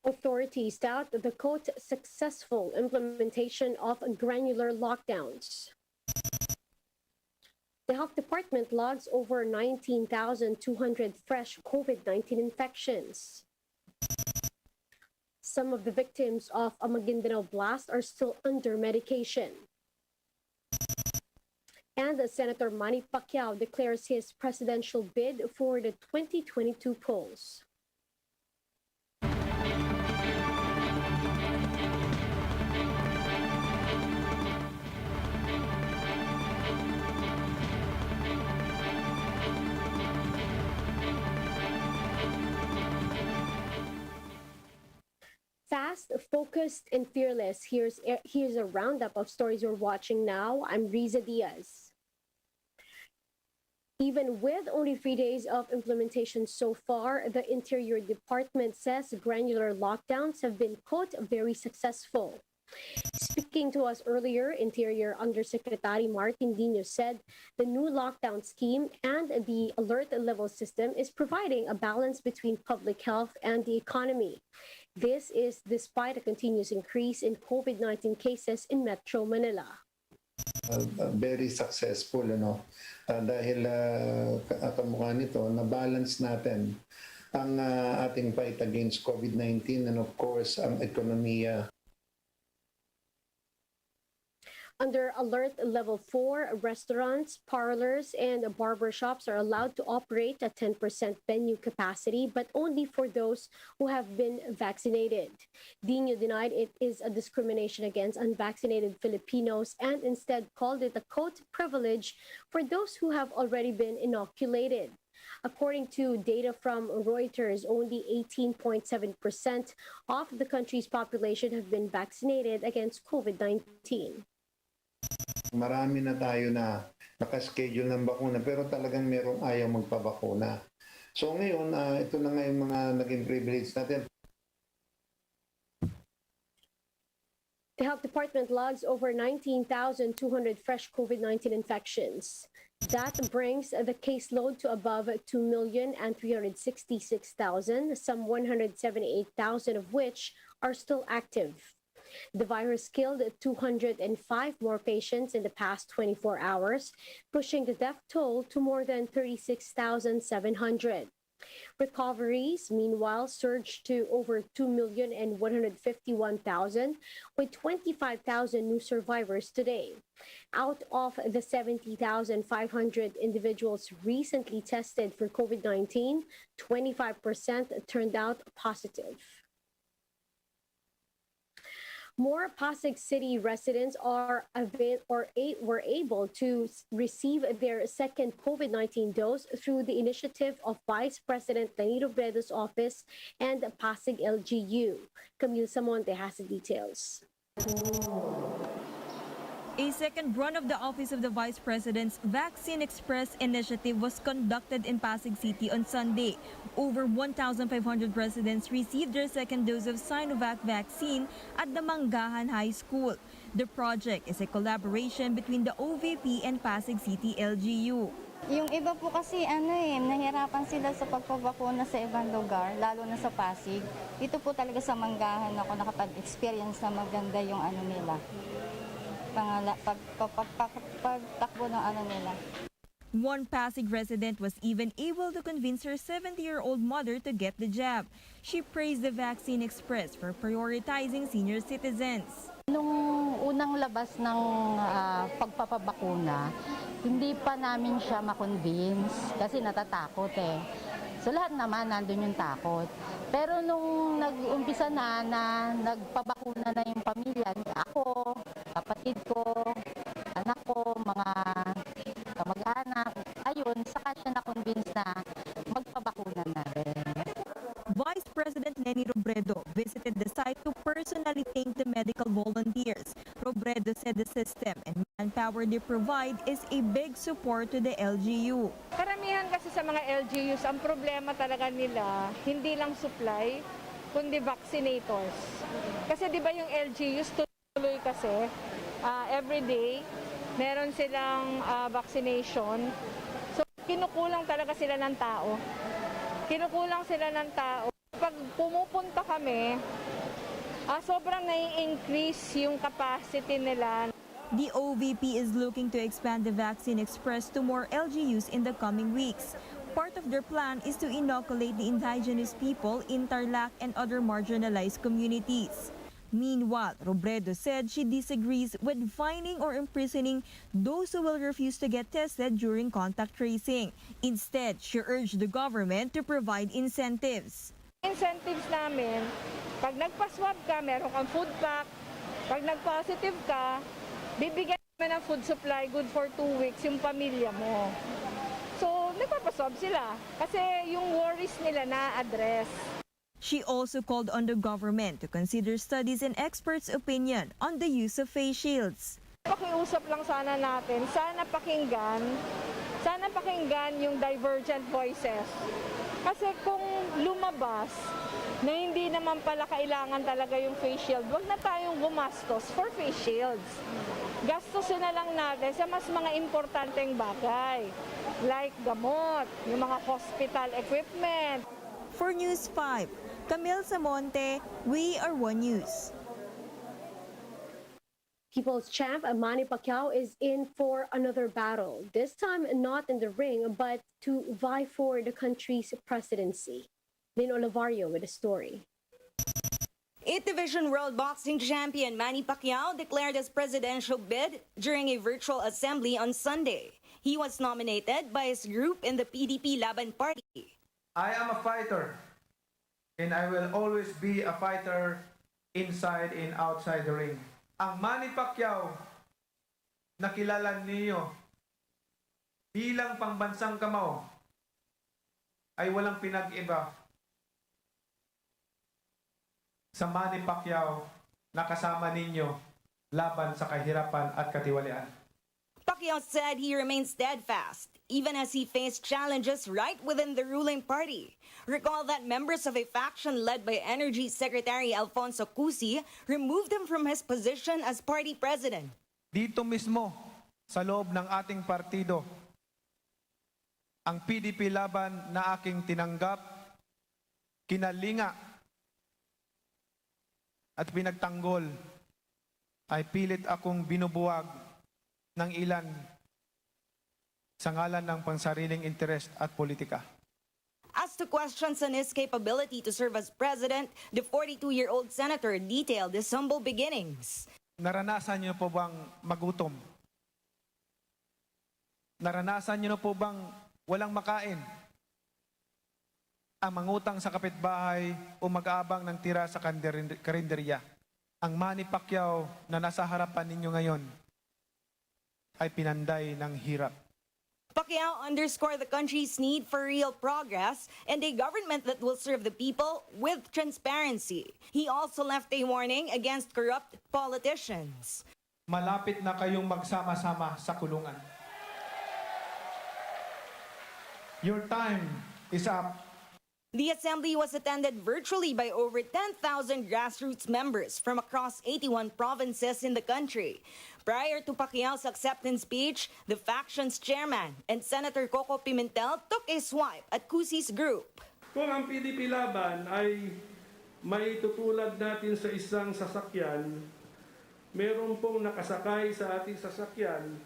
Authorities doubt the quote successful implementation of granular lockdowns. The health department logs over 19,200 fresh COVID-19 infections. Some of the victims of a Maguindanao blast are still under medication. And Senator Manny Pacquiao declares his presidential bid for the 2022 polls. Fast, focused, and fearless. Here's a roundup of stories you're watching now. I'm Riza Diaz. Even with only 3 days of implementation so far, the Interior Department says granular lockdowns have been, quote, very successful. Speaking to us earlier, Interior Undersecretary Martin Dino said the new lockdown scheme and the alert level system is providing a balance between public health and the economy. This is despite a continuous increase in COVID-19 cases in Metro Manila. Very successful, dahil kamukha nito, na-balance natin ang ating fight against COVID-19 and of course ang ekonomiya. Under Alert Level 4, restaurants, parlors, and barbershops are allowed to operate at 10% venue capacity, but only for those who have been vaccinated. Dino denied it is a discrimination against unvaccinated Filipinos and instead called it a quote privilege for those who have already been inoculated. According to data from Reuters, only 18.7% of the country's population have been vaccinated against COVID-19. Marami na tayo na nakaschedule ng bakuna pero talagang merong ayaw magpabakuna. So ngayon, ito na nga yung mga naging privilege natin. The health department logs over 19,200 fresh COVID-19 infections. That brings the caseload to above 2,366,000, some 178,000 of which are still active. The virus killed 205 more patients in the past 24 hours, pushing the death toll to more than 36,700. Recoveries, meanwhile, surged to over 2,151,000, with 25,000 new survivors today. Out of the 70,500 individuals recently tested for COVID-19, 25% turned out positive. More Pasig City residents were able to receive their second COVID-19 dose through the initiative of Vice President Manny Robredo's office and Pasig LGU. Camille Samonte has the details. A second run of the Office of the Vice President's Vaccine Express initiative was conducted in Pasig City on Sunday. Over 1,500 residents received their second dose of Sinovac vaccine at the Manggahan High School. The project is a collaboration between the OVP and Pasig City LGU. Yung iba po kasi nahirapan sila sa pagpapakuna sa ibang lugar, lalo na sa Pasig. Dito po talaga sa Manggahan ako nakapag-experience na maganda yung nila. Pagtakbo ng nila. One Pasig resident was even able to convince her 70-year-old mother to get the jab. She praised the Vaccine Express for prioritizing senior citizens. Nung unang labas ng pagpapabakuna, hindi pa namin siya makonvince kasi natatakot So lahat naman nandun yung takot. Pero nung nag-umpisa na nagpabakuna na yung pamilya, ako, kapatid ko, anak ko, mga kamag-anak, ayun, saka siya na-convince na magpabakuna na rin. Vice President Manny Robredo visited the site to personally thank the medical volunteers. Robredo said the system and manpower they provide is a big support to the LGU. Karamihan kasi sa mga LGUs, ang problema talaga nila, hindi lang supply, kundi vaccinators. Kasi di ba yung LGUs tuloy kasi, every day, meron silang vaccination. So kinukulang talaga sila ng tao. Pag pag pumupunta kami, sobrang nai-increase yung capacity nila. The OVP is looking to expand the Vaccine Express to more LGUs in the coming weeks. Part of their plan is to inoculate the indigenous people in Tarlac and other marginalized communities. Meanwhile, Robredo said she disagrees with fining or imprisoning those who will refuse to get tested during contact tracing. Instead, she urged the government to provide incentives. Incentives namin, pag nagpa-swab ka, meron kang food pack. Pag nag-positive ka, bibigyan namin ng food supply good for 2 weeks yung pamilya mo. So, nagpapaswab sila kasi yung worries nila na-address. She also called on the government to consider studies and experts' opinion on the use of face shields. Pakiusap lang sana natin, sana pakinggan yung divergent voices. Kasi kung lumabas na hindi naman pala kailangan talaga yung face shield, wag na tayong gumastos for face shields. Gastusin na lang natin sa mas mga importanteng bagay, like gamot, yung mga hospital equipment. For News 5, Camille Samonte, We Are One News. People's champ Manny Pacquiao is in for another battle, this time not in the ring, but to vie for the country's presidency. Lynn Olivario with a story. 8th Division World Boxing Champion Manny Pacquiao declared his presidential bid during a virtual assembly on Sunday. He was nominated by his group in the PDP Laban Party. I am a fighter, and I will always be a fighter inside and outside the ring. Ang Manny Pacquiao na kilala niyo bilang pambansang kamao ay walang pinag-iba sa Manny Pacquiao na kasama ninyo laban sa kahirapan at katiwalian. Pacquiao said he remains steadfast, even as he faced challenges right within the ruling party. Recall that members of a faction led by Energy Secretary Alfonso Cusi removed him from his position as party president. Dito mismo, sa loob ng ating partido, ang PDP Laban na aking tinanggap, kinalinga at pinagtanggol ay pilit akong binubuwag ng ilan sa ngalan ng pansariling interes at politika. As to questions on his capability to serve as president, the 42-year-old senator detailed his humble beginnings. Naranasan niyo po bang magutom? Naranasan niyo po bang walang makain? Ang mangutang sa kapitbahay o mag-aabang ng tira sa karinderya? Ang Manny Pacquiao na nasa harapan ninyo ngayon ay pinanday ng hirap. Pacquiao underscored the country's need for real progress and a government that will serve the people with transparency. He also left a warning against corrupt politicians. Malapit na kayong magsama-sama sa kulungan. Your time is up. The assembly was attended virtually by over 10,000 grassroots members from across 81 provinces in the country. Prior to Pacquiao's acceptance speech, the faction's chairman and Senator Coco Pimentel took a swipe at Cusi's group. Kung ang PDP Laban ay may tutulad natin sa isang sasakyan, meron pong nakasakay sa ating sasakyan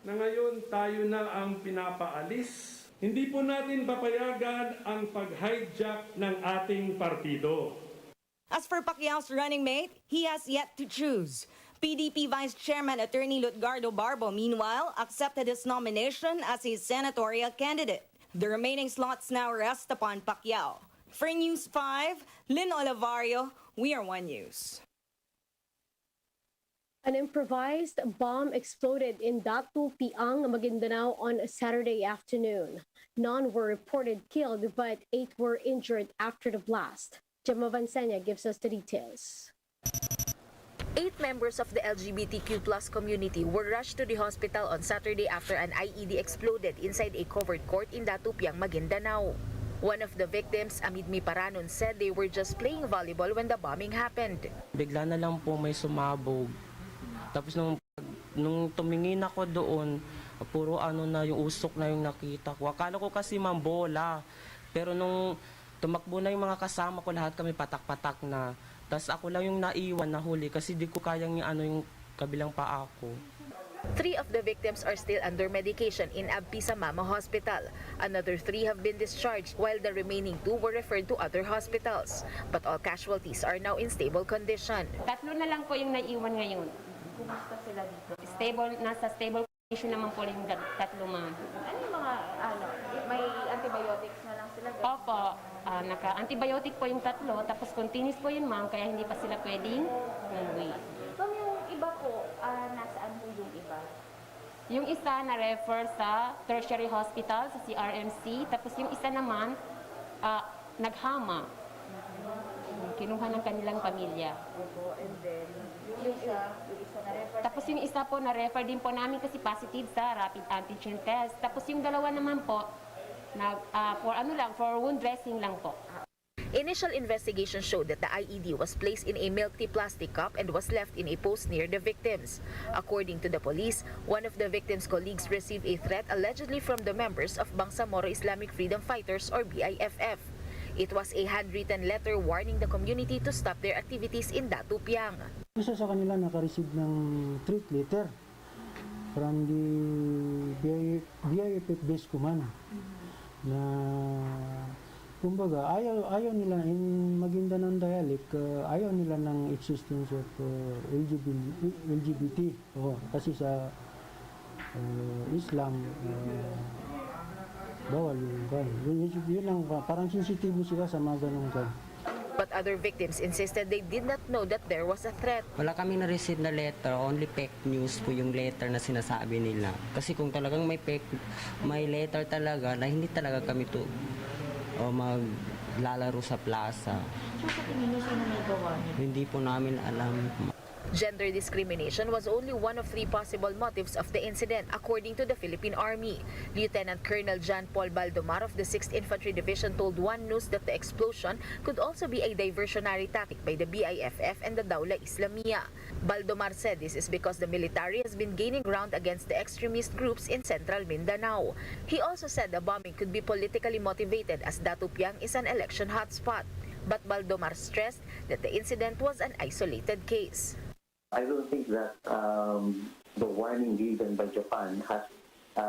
na ngayon tayo na ang pinapaalis. Hindi po natin papayagan ang pag-hijack ng ating partido. As for Pacquiao's running mate, he has yet to choose. PDP Vice Chairman Attorney Lutgardo Barbo, meanwhile, accepted his nomination as a senatorial candidate. The remaining slots now rest upon Pacquiao. For News 5, Lynn Olivario, We Are One News. An improvised bomb exploded in Datu, Piang, Maguindanao on a Saturday afternoon. None were reported killed, but 8 were injured after the blast. Gemma Vansenia gives us the details. 8 members of the LGBTQ plus community were rushed to the hospital on Saturday after an IED exploded inside a covered court in Datu, Piang, Maguindanao. One of the victims, Amid Miparanon, said they were just playing volleyball when the bombing happened. Bigla na lang po may sumabog. Tapos nung tumingin ako doon, puro ano na yung usok na yung nakita ko. Akala ko kasi mambola. Pero nung Tumakbo na yung mga kasama ko, lahat kami patak-patak na. Tapos ako lang yung naiwan na huli kasi di ko kayang yung kabilang paa ko. 3 of the victims are still under medication in Abpi Mama Hospital. Another 3 have been discharged while the remaining 2 were referred to other hospitals. But all casualties are now in stable condition. 3 na lang po yung naiwan ngayon. Kumusta sila dito? Nasa stable condition naman po yung 3, ma'am. Ano yung mga, may antibiotics na lang sila? Opo, naka-antibiotic po yung 3, tapos continuous po yun, ma'am, kaya hindi pa sila pwedeng umuwi. So yung iba po, nasaan po yung iba? Yung isa na-refer sa tertiary hospital, sa CRMC, tapos yung isa naman, naghama. Kinuha ng kanilang pamilya. And then, yung isa na-refer. Tapos yung isa po na-refer din po namin kasi positive sa rapid antigen test. Tapos yung dalawa naman po, for wound dressing lang po. Initial investigation showed that the IED was placed in a milk tea plastic cup and was left in a post near the victims. According to the police, one of the victims' colleagues received a threat allegedly from the members of Bangsamoro Islamic Freedom Fighters or BIFF. It was a handwritten letter warning the community to stop their activities in Datupiang. Isa sa kanila naka-receive ng threat letter from the BIFF base command na kumbaga ayaw nila in Maguindanao dialect, ayaw nila ng existence of LGBT. Kasi sa Islam bawal yun lang, parang sensitive sila sa mga ganung kan. But other victims insisted they did not know that there was a threat. Wala kami na-receive na letter, only fake news po yung letter na sinasabi nila. Kasi kung talagang may letter talaga na hindi talaga kami maglalaro sa plaza. So sa tingin niyo, sino may gawa niyo? Hindi po namin alam. Gender discrimination was only one of 3 possible motives of the incident, according to the Philippine Army. Lieutenant Colonel John Paul Baldomar of the 6th Infantry Division told One News that the explosion could also be a diversionary tactic by the BIFF and the Dawla Islamiyah. Baldomar said this is because the military has been gaining ground against the extremist groups in central Mindanao. He also said the bombing could be politically motivated as Datupiang is an election hotspot. But Baldomar stressed that the incident was an isolated case. I don't think that the warning given by Japan has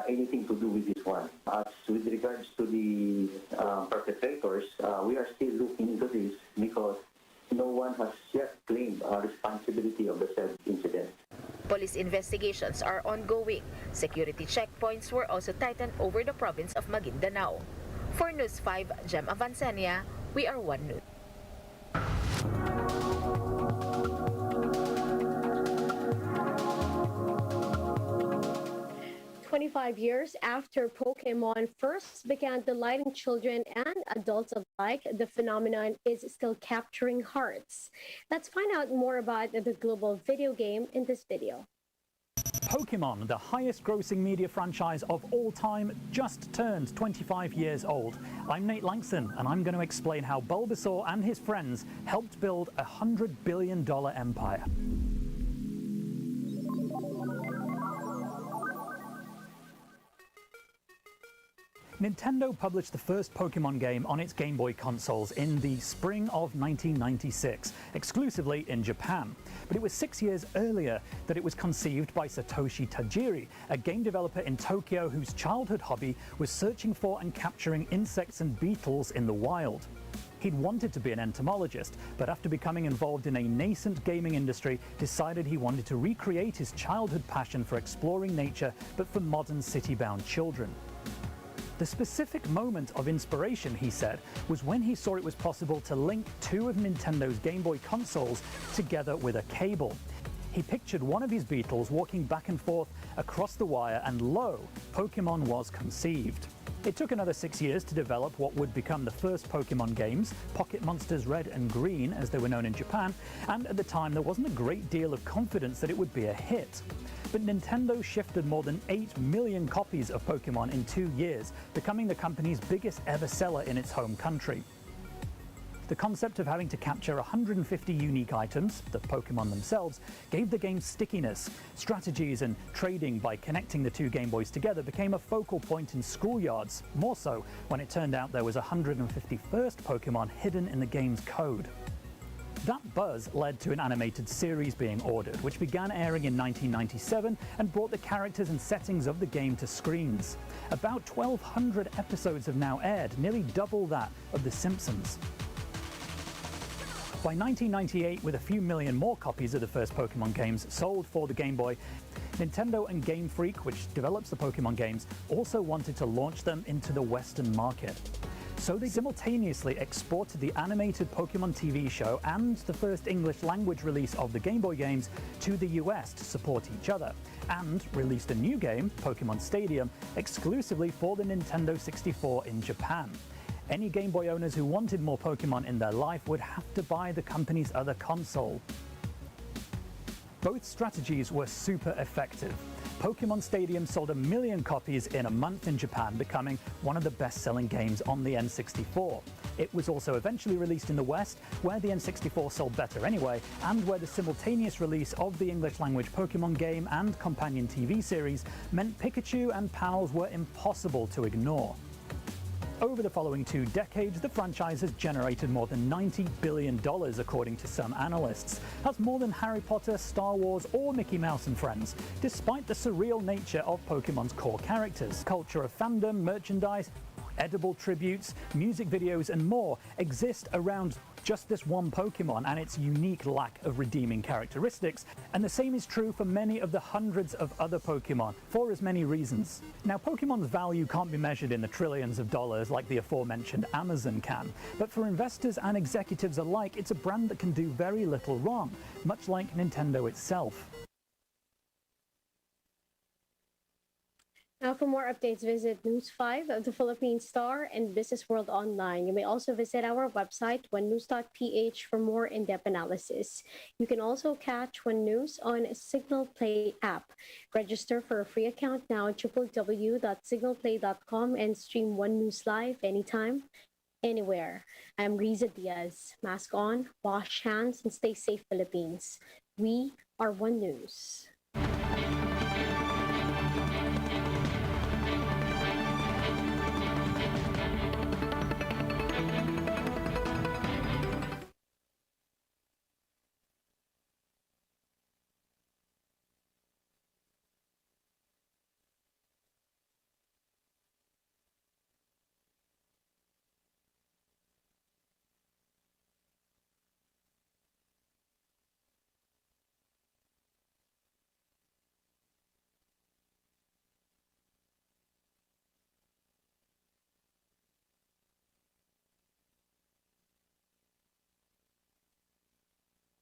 anything to do with this one. As with regards to the perpetrators, we are still looking into this because no one has yet claimed responsibility of the said incident. Police investigations are ongoing. Security checkpoints were also tightened over the province of Maguindanao. For News 5, Jem Avancenia, we are One News. 25 years after Pokemon first began delighting children and adults alike, the phenomenon is still capturing hearts. Let's find out more about the global video game in this video. Pokemon, the highest grossing media franchise of all time, just turned 25 years old. I'm Nate Langston, and I'm going to explain how Bulbasaur and his friends helped build a $100 billion empire. Nintendo published the first Pokemon game on its Game Boy consoles in the spring of 1996, exclusively in Japan. But it was 6 years earlier that it was conceived by Satoshi Tajiri, a game developer in Tokyo whose childhood hobby was searching for and capturing insects and beetles in the wild. He'd wanted to be an entomologist, but after becoming involved in a nascent gaming industry, decided he wanted to recreate his childhood passion for exploring nature, but for modern city-bound children. The specific moment of inspiration, he said, was when he saw it was possible to link two of Nintendo's Game Boy consoles together with a cable. He pictured one of his beetles walking back and forth across the wire, and lo, Pokemon was conceived. It took another 6 years to develop what would become the first Pokemon games, Pocket Monsters Red and Green as they were known in Japan, and at the time there wasn't a great deal of confidence that it would be a hit. But Nintendo shifted more than 8 million copies of Pokemon in 2 years, becoming the company's biggest ever seller in its home country. The concept of having to capture 150 unique items, the Pokemon themselves, gave the game stickiness. Strategies and trading by connecting the two Game Boys together became a focal point in schoolyards, more so when it turned out there was 151st Pokemon hidden in the game's code. That buzz led to an animated series being ordered, which began airing in 1997 and brought the characters and settings of the game to screens. About 1,200 episodes have now aired, nearly double that of The Simpsons. By 1998, with a few million more copies of the first Pokemon games sold for the Game Boy, Nintendo and Game Freak, which develops the Pokemon games, also wanted to launch them into the Western market. So they simultaneously exported the animated Pokemon TV show and the first English language release of the Game Boy games to the US to support each other, and released a new game, Pokemon Stadium, exclusively for the Nintendo 64 in Japan. Any Game Boy owners who wanted more Pokemon in their life would have to buy the company's other console. Both strategies were super effective. Pokemon Stadium sold 1 million copies in a month in Japan, becoming one of the best-selling games on the N64. It was also eventually released in the West, where the N64 sold better anyway, and where the simultaneous release of the English-language Pokemon game and companion TV series meant Pikachu and pals were impossible to ignore. Over the following 2 decades, the franchise has generated more than $90 billion, according to some analysts. That's more than Harry Potter, Star Wars, or Mickey Mouse and Friends, despite the surreal nature of Pokemon's core characters. Culture of fandom, merchandise, edible tributes, music videos, and more exist around just this one Pokemon and its unique lack of redeeming characteristics, and the same is true for many of the hundreds of other Pokemon, for as many reasons. Now, Pokemon's value can't be measured in the trillions of dollars like the aforementioned Amazon can, but for investors and executives alike, it's a brand that can do very little wrong, much like Nintendo itself. Now, for more updates, visit News 5 of the Philippine Star and Business World Online. You may also visit our website, onenews.ph, for more in-depth analysis. You can also catch One News on Signal Play app. Register for a free account now at www.signalplay.com and stream One News live anytime, anywhere. I'm Riza Diaz. Mask on, wash hands, and stay safe, Philippines. We are One News.